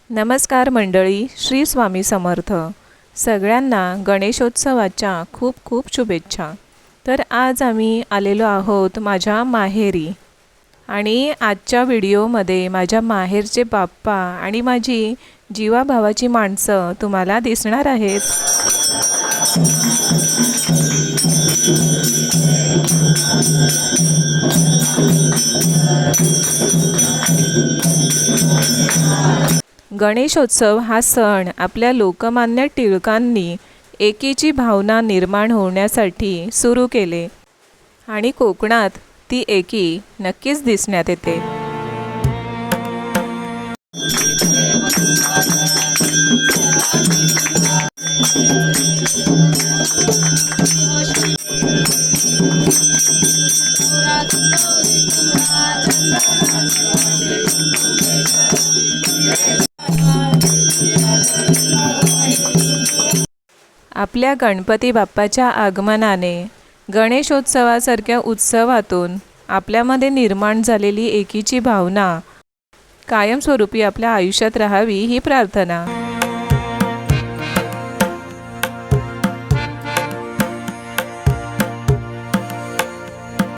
नमस्कार मंडळी, श्री स्वामी समर्थ. सगळ्यांना गणेशोत्सवाच्या खूप खूप शुभेच्छा. तर आज आम्ही आलेलो आहोत माझ्या माहेरी आणि आजच्या व्हिडिओमध्ये माझ्या माहेरचे बाप्पा आणि माझी जीवाभावाची माणसं तुम्हाला दिसणार आहेत. गणेशोत्सव हा सण आपल्या लोकमान्य टिळकांनी एकीची भावना निर्माण होण्यासाठी सुरू केले आणि कोकणात ती एकी नक्कीच दिसण्यात येते. आपल्या गणपती बाप्पाच्या आगमनाने गणेशोत्सवासारख्या उत्सवातून आपल्यामध्ये निर्माण झालेली एकीची भावना कायमस्वरूपी आपल्या आयुष्यात राहावी ही प्रार्थना.